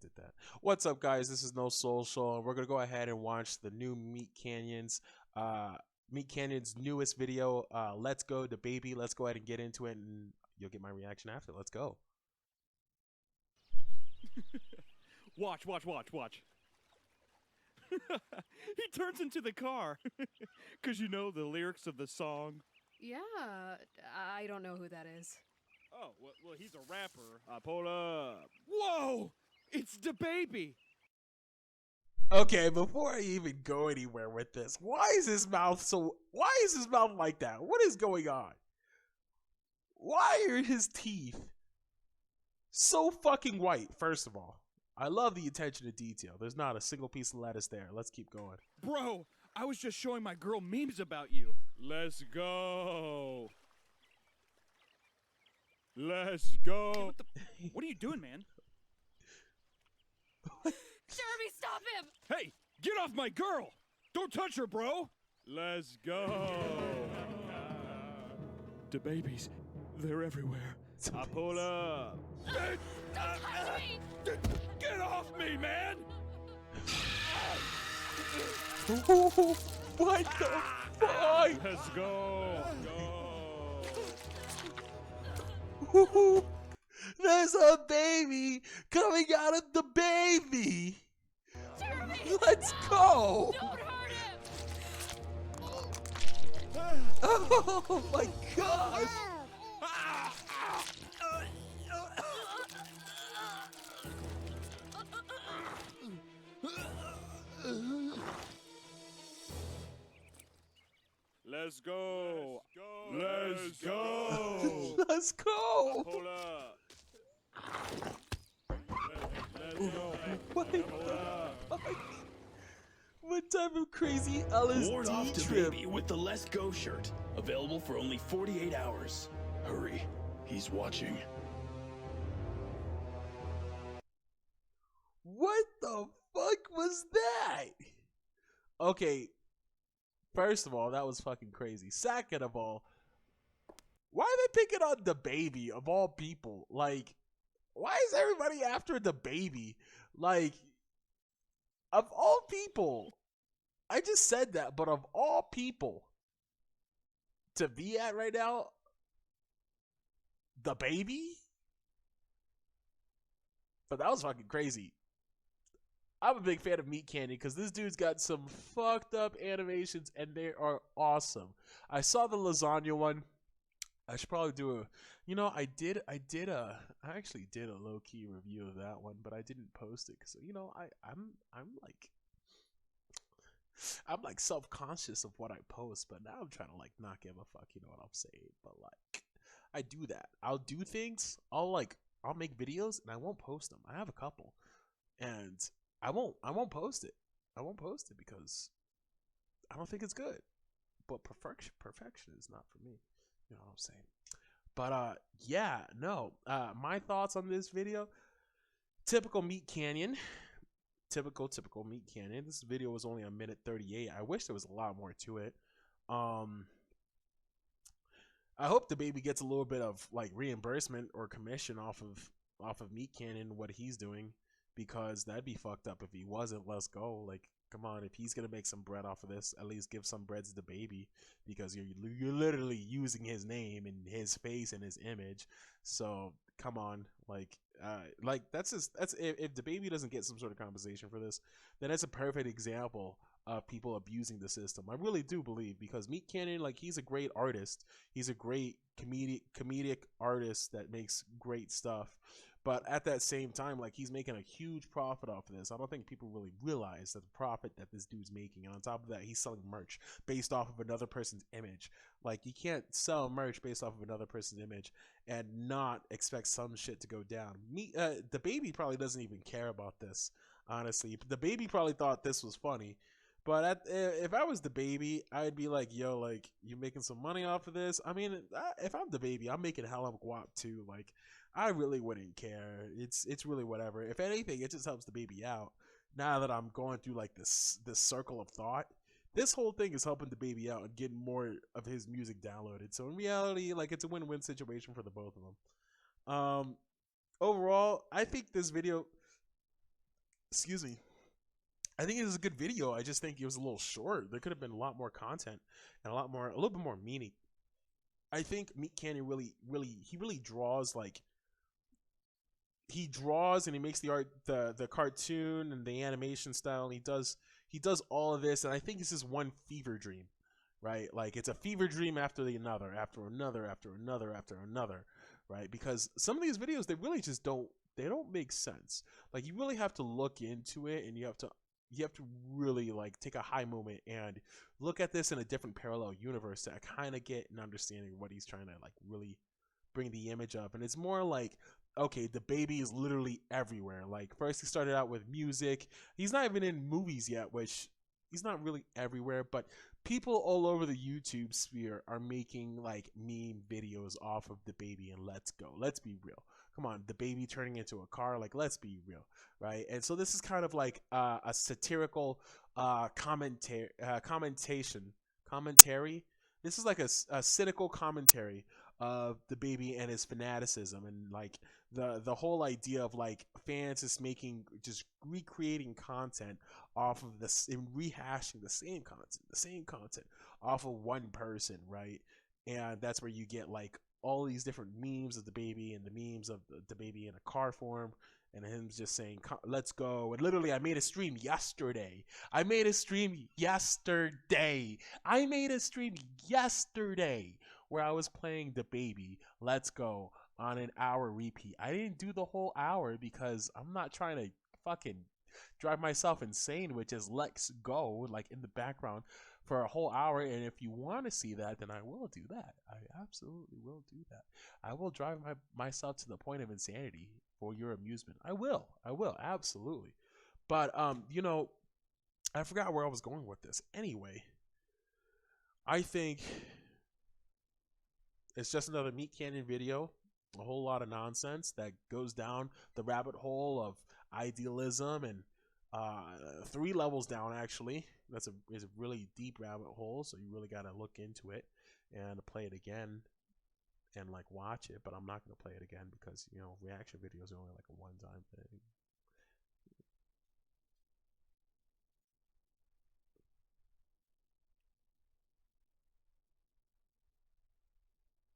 did that. What's up, guys? This is n0social, and we're gonna go ahead and watch the new uh, MeatCanyon's newest video. Let's go, Dababy. Let's go ahead and get into it, and you'll get my reaction after. Let's go. Watch. He turns into the car. Because you know the lyrics of the song. Yeah, I don't know who that is. Oh, well he's a rapper. Pull up. Whoa! It's Dababy! Okay, before I even go anywhere with this, why is his mouth like that? What is going on? Why are his teeth so fucking white? First of all, I love the attention to detail. There's not a single piece of lettuce there. Let's keep going. Bro, I was just showing my girl memes about you. Let's go. Let's go. What are you doing, man? Jeremy, stop him! Hey, get off my girl! Don't touch her, bro! Let's go. Dababies, they're everywhere. I pull up. Don't touch me! Get off me, man! What the fuck? Let's go. There's a baby coming out of the baby. Jeremy! Let's No! go. Don't hurt him! Oh my gosh. Let's go. Let's go. Let's go. Hold up. What the fuck? What type of crazy Ward off LSD to trip? baby with the Let's Go shirt. Available for only 48 hours. Hurry, he's watching. What the fuck was that? Okay, first of all, that was fucking crazy. Second of all, why are they picking on Dababy of all people? Like, why is everybody after Dababy? Like, of all people, I just said that, but of all people to be at right now, Dababy? But that was fucking crazy. I'm a big fan of MeatCanyon because this dude's got some fucked up animations and they are awesome. I saw the lasagna one. I should probably do a, you know, I actually did a low key review of that one, but I didn't post it because, you know, I'm like self conscious of what I post, but now I'm trying to like not give a fuck. You know what I'm saying? But like, I do that. I'll do things. I'll make videos and I won't post them. I have a couple, and I won't post it. I won't post it because I don't think it's good. But perfection is not for me. You know what I'm saying? But yeah, no. My thoughts on this video. Typical MeatCanyon. Typical MeatCanyon. This video was only a minute 38. I wish there was a lot more to it. I hope Dababy gets a little bit of like reimbursement or commission off of MeatCanyon, what he's doing, because that'd be fucked up if he wasn't. Let's go. Like, come on, if he's gonna make some bread off of this, at least give some bread to Dababy, because you're literally using his name and his face and his image. So come on, like that's if Dababy doesn't get some sort of compensation for this, then it's a perfect example of people abusing the system. I really do believe, because MeatCanyon, like, he's a great artist. He's a great comedic artist that makes great stuff. But at that same time, like, he's making a huge profit off of this. I don't think people really realize that the profit that this dude's making. And on top of that, he's selling merch based off of another person's image. Like, you can't sell merch based off of another person's image and not expect some shit to go down. Dababy probably doesn't even care about this, honestly. Dababy probably thought this was funny. But if I was Dababy, I'd be like, yo, like, you making some money off of this? I mean, if I'm Dababy, I'm making hella guap too. Like, I really wouldn't care. It's really whatever. If anything, it just helps Dababy out. Now that I'm going through like this circle of thought, this whole thing is helping Dababy out and getting more of his music downloaded. So in reality, like, it's a win-win situation for the both of them. Overall, I think this video, Excuse me. I think it was a good video. I just think it was a little short. There could have been a lot more content and a little bit more meaning. I think Meat Canyon he really draws like he draws and he makes the art, the cartoon and the animation style, and he does all of this, and I think this is one fever dream, right? Like it's a fever dream after another, after another, after another, after another, right? Because some of these videos, they really just don't make sense. Like you really have to look into it, and you have to really like take a high moment and look at this in a different parallel universe to kind of get an understanding of what he's trying to like really bring the image of. And it's more like, okay, Dababy is literally everywhere. Like first he started out with music. He's not even in movies yet, which he's not really everywhere, but people all over the YouTube sphere are making like meme videos off of Dababy, and let's go. Let's be real. Come on, Dababy turning into a car, like let's be real, right? And so this is kind of like a satirical commentary. This is like a cynical commentary of Dababy and his fanaticism, and like the whole idea of like fans just recreating content off of this and rehashing the same content off of one person, right? And that's where you get like all these different memes of Dababy and the memes of the Dababy in a car form, and him just saying let's go. And literally I made a stream yesterday where I was playing Dababy Let's Go on an hour repeat. I didn't do the whole hour because I'm not trying to fucking drive myself insane with just Let's Go like in the background for a whole hour. And if you want to see that, then I will do that. I absolutely will do that. I will drive myself to the point of insanity for your amusement. I will absolutely. But you know, I forgot where I was going with this. Anyway, I think it's just another Meat Canyon video, a whole lot of nonsense that goes down the rabbit hole of idealism, and 3 levels down actually. That's is a really deep rabbit hole, so you really got to look into it and play it again and like watch it. But I'm not going to play it again because, you know, reaction videos are only like a one-time thing.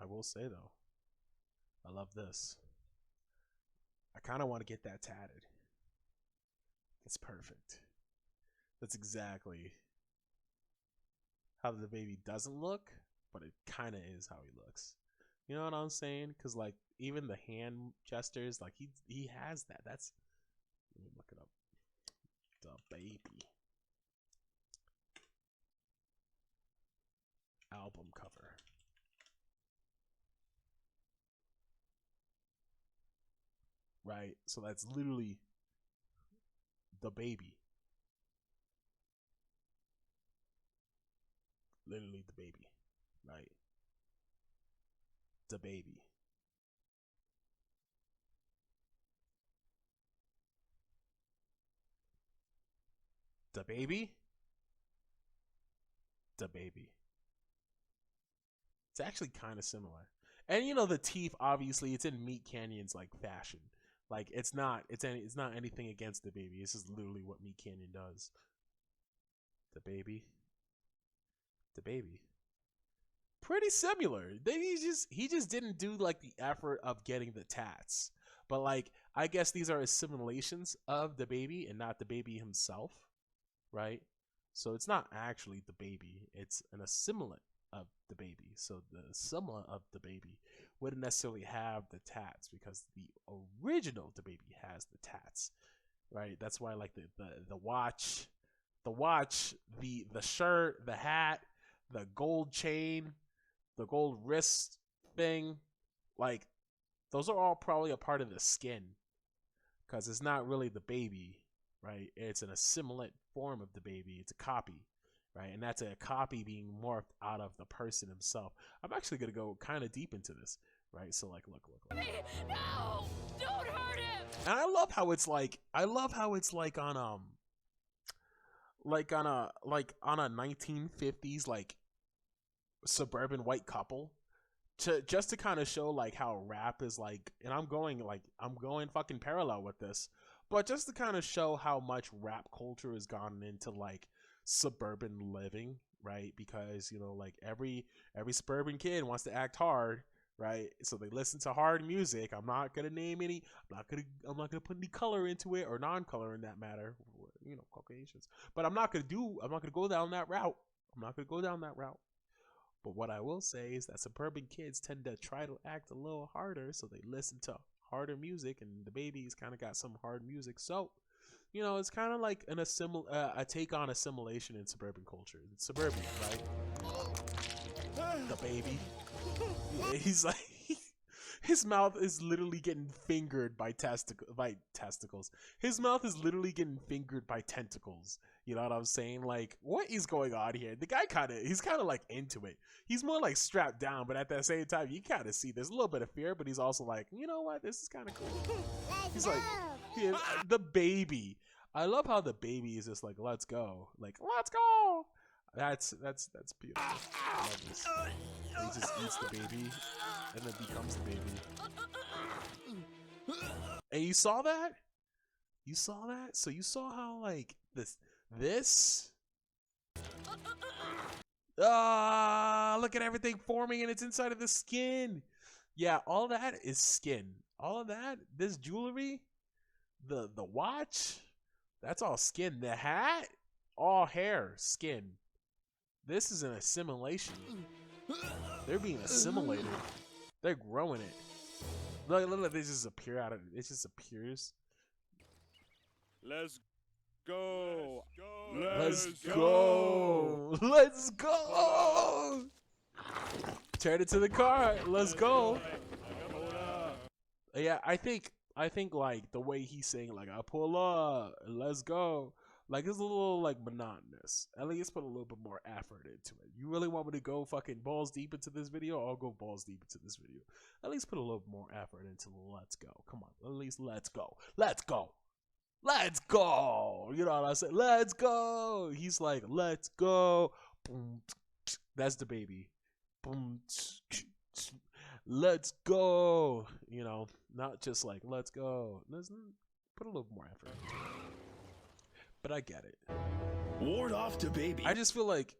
I will say though, I love this. I kind of want to get that tatted. It's perfect. That's exactly how the baby doesn't look, but it kind of is how he looks. You know what I'm saying? Because like even the hand gestures, like he has that. That's, let me look it up. Dababy album cover. Right, so that's literally Dababy. Literally Dababy, right? Dababy. Dababy. Dababy. It's actually kind of similar. And you know, the teeth, obviously it's in Meat Canyon's like fashion. Like it's not anything against Dababy. This is literally what Meat Canyon does. Dababy. Pretty similar. He just didn't do like the effort of getting the tats. But like I guess these are assimilations of Dababy and not Dababy himself, right? So it's not actually Dababy. It's an assimilant of Dababy. So the assimilant of Dababy wouldn't necessarily have the tats because the original Dababy has the tats, right? That's why like the watch, the shirt, the hat, the gold chain, the gold wrist thing, like those are all probably a part of the skin because it's not really the baby, right? It's an assimilant form of the baby. It's a copy, right? And that's a copy being morphed out of the person himself. I'm actually gonna go kind of deep into this, right? So like, look. No! Don't hurt him! And I love how it's like on a 1950s like suburban white couple, to kind of show like how rap is like. And I'm going fucking parallel with this, But just to kind of show how much rap culture has gone into like suburban living, right? Because you know, like every suburban kid wants to act hard, right? So they listen to hard music. I'm not gonna name any. I'm not gonna put any color into it or non-color in that matter. You know, Caucasians. But I'm not gonna go down that route. I'm not gonna go down that route. But what I will say is that suburban kids tend to try to act a little harder, so they listen to harder music, and Dababy's kind of got some hard music. So, you know, it's kind of like a take on assimilation in suburban culture. It's suburban, right? Dababy. Yeah, he's like, his mouth is literally getting fingered by testicles. His mouth is literally getting fingered by tentacles. You know what I'm saying? Like, what is going on here? The guy he's kind of like into it. He's more like strapped down, but at the same time, you kind of see there's a little bit of fear, but he's also like, you know what? This is kind of cool. He's like, the baby. I love how the baby is just like, let's go. Like, let's go. That's beautiful. I love this. He just eats the baby and then becomes the baby. And you saw that? You saw that? So you saw how like this look at everything forming and it's inside of the skin. Yeah, all that is skin. All of that, this jewelry, the watch, that's all skin. The hat, all hair, skin. This is an assimilation. They're being assimilated. They're growing it. Look, they just appear out of it. It just appears. Let's go. Let's go. Let's go. Turn it to the car. Let's go. Yeah, I think like the way he's saying like I pull up, let's go. Like it's a little like monotonous. At least put a little bit more effort into it. You really want me to go fucking balls deep into this video? I'll go balls deep into this video. At least put a little more effort into let's go. Come on, at least let's go. Let's go. Let's go. You know what I said? Let's go. He's like, let's go. Boom. That's the baby. Boom. Let's go. You know, not just like let's go. Let's put a little more effort into it. But I get it. Ward off to baby. I just feel like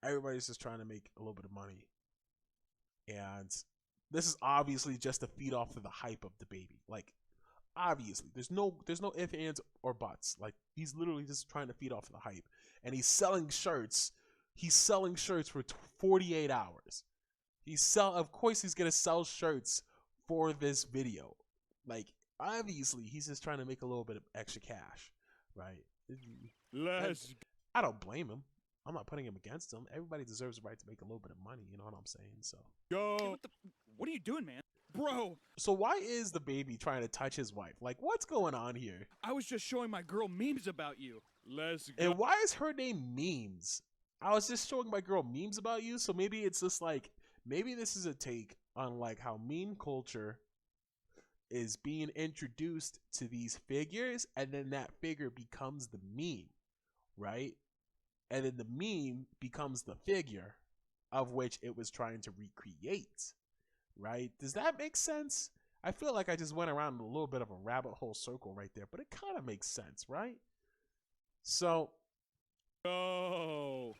everybody's just trying to make a little bit of money. And this is obviously just to feed off of the hype of the baby. Like, obviously, there's no ifs, ands, or buts. Like, he's literally just trying to feed off of the hype. And he's selling shirts. He's selling shirts for 48 hours. Of course he's gonna sell shirts for this video. Like, obviously, he's just trying to make a little bit of extra cash, right? I don't blame him. I'm not putting him against him. Everybody deserves the right to make a little bit of money. You know what I'm saying? So Go. What are you doing, man? Bro. So why is the baby trying to touch his wife? Like, what's going on here? I was just showing my girl memes about you. Let's go. And why is her name Memes? I was just showing my girl memes about you. So maybe it's just like, maybe this is a take on like how meme culture is being introduced to these figures, and then that figure becomes the meme, right? And then the meme becomes the figure of which it was trying to recreate, right? Does that make sense? I feel like I just went around a little bit of a rabbit hole circle right there, but it kind of makes sense, right? So, go.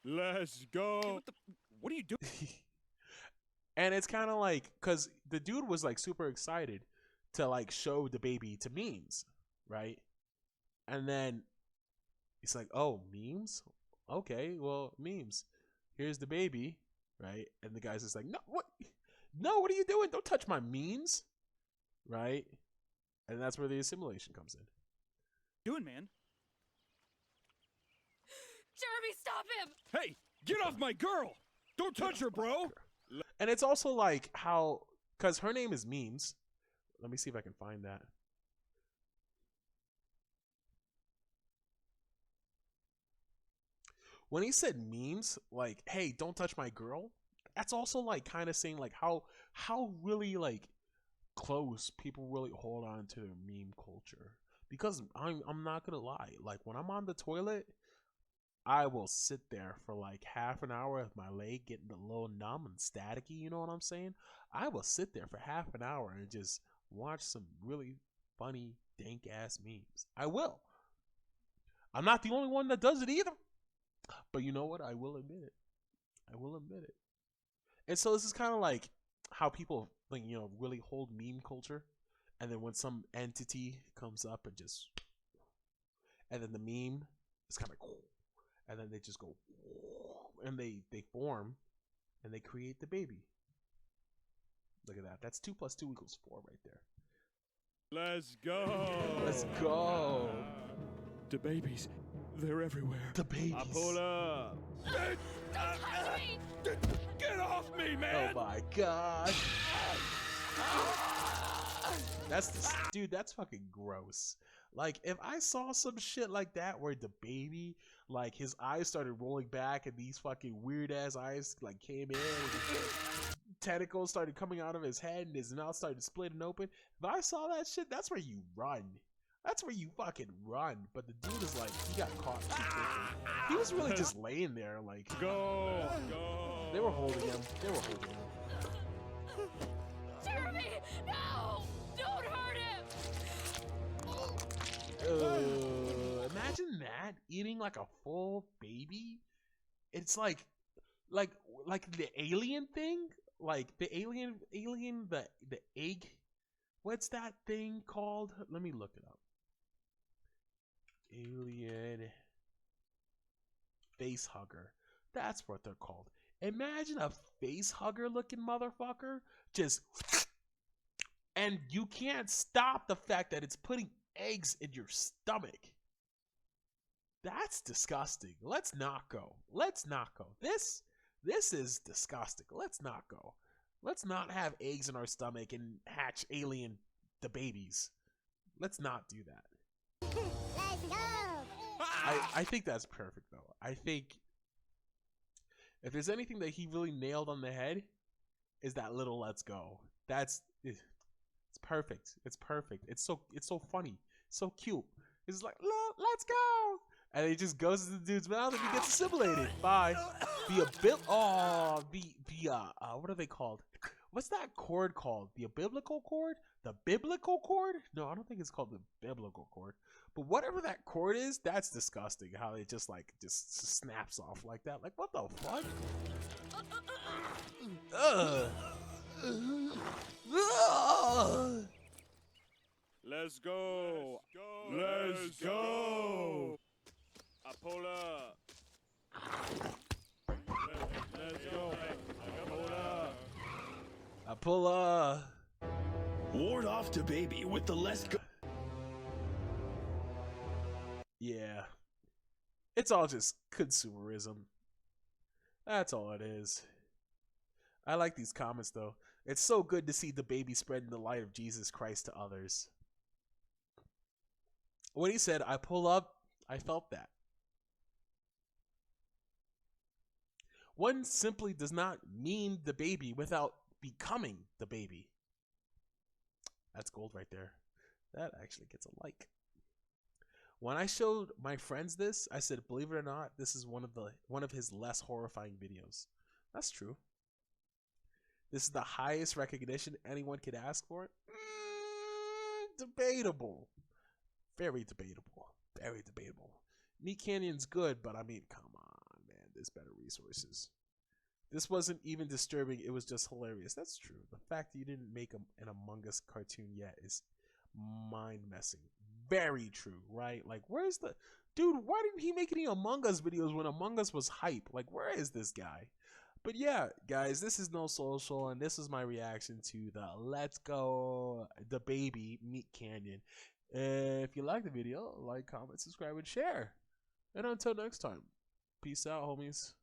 Let's go. What are you doing? and it's kind of like, because the dude was like super excited to like show the baby to memes, right? And then he's like, oh, memes? Okay, well, memes. Here's the baby, right? And the guy's just like, no, what? No, what are you doing? Don't touch my memes, right? And that's where the assimilation comes in. Doing, man? Jeremy, stop him! Hey, get off my girl! Don't touch her, bro! And it's also like how, because her name is Memes. Let me see if I can find that. When he said memes, like, hey, don't touch my girl, that's also like kind of saying like how really like close people really hold on to their meme culture. Because I'm not gonna lie, like when I'm on the toilet, I will sit there for like half an hour with my leg getting a little numb and staticky, you know what I'm saying? I will sit there for half an hour and just watch some really funny, dank ass memes. I will. I'm not the only one that does it either. But you know what? I will admit it. I will admit it. And so this is kind of like how people, like, you know, really hold meme culture. And then when some entity comes up and just, and then the meme is kind of cool. And then they just go, and they form, and they create the baby. Look at that. That's 2 + 2 = 4 right there. Let's go. Let's go. The babies, they're everywhere. The babies. I pull up. Don't touch me! Get off me, Oh man! my god. Dude, that's fucking gross. Like, if I saw some shit like that where the baby, like, his eyes started rolling back and these fucking weird ass eyes, like, came in and tentacles started coming out of his head and his mouth started splitting open. If I saw that shit, that's where you run. That's where you fucking run. But the dude is like, he got caught too quickly. He was really just laying there, like, Go. they were holding him. They were holding him. Jeremy! No! Don't hurt him! Imagine that, eating like a full baby. It's like the alien thing, like the alien, the egg. What's that thing called? Let me look it up. Alien face hugger. That's what they're called. Imagine a face hugger looking motherfucker just, and you can't stop the fact that it's putting eggs in your stomach. That's disgusting. Let's not go. Let's not go. This is disgusting. Let's not go. Let's not have eggs in our stomach and hatch alien the babies. Let's not do that. Let's go. I think that's perfect though. I think if there's anything that he really nailed on the head, is that little "let's go." It's perfect. It's perfect. It's so funny, so cute. It's like, let's go, and it just goes into the dude's mouth and he gets assimilated by what are they called? What's that cord called? The biblical cord? The biblical cord? No, I don't think it's called the biblical cord. But whatever that cord is, that's disgusting. How it just snaps off like that. Like, what the fuck? Ugh. Ugh. Let's go. Let's go. I pull up. Let's go. I pull up. I pull up. Ward off Dababy with the let's go. Yeah. It's all just consumerism. That's all it is. I like these comments though. It's so good to see Dababy spreading the light of Jesus Christ to others. When he said, I pull up, I felt that. One simply does not mean Dababy without becoming Dababy. That's gold right there. That actually gets a like. When I showed my friends this, I said, believe it or not, this is one of his less horrifying videos. That's true. This is the highest recognition anyone could ask for. Debatable. Very debatable. Very debatable. MeatCanyon's good, but I mean, come on, man. There's better resources. This wasn't even disturbing. It was just hilarious. That's true. The fact that you didn't make an Among Us cartoon yet is mind-messing. Very true, right? Like, where's the... Dude, why didn't he make any Among Us videos when Among Us was hype? Like, where is this guy? But yeah, guys, this is n0social, and this is my reaction to the Let's Go Dababy MeatCanyon. If you like the video, like, comment, subscribe, and share. And until next time, peace out, homies.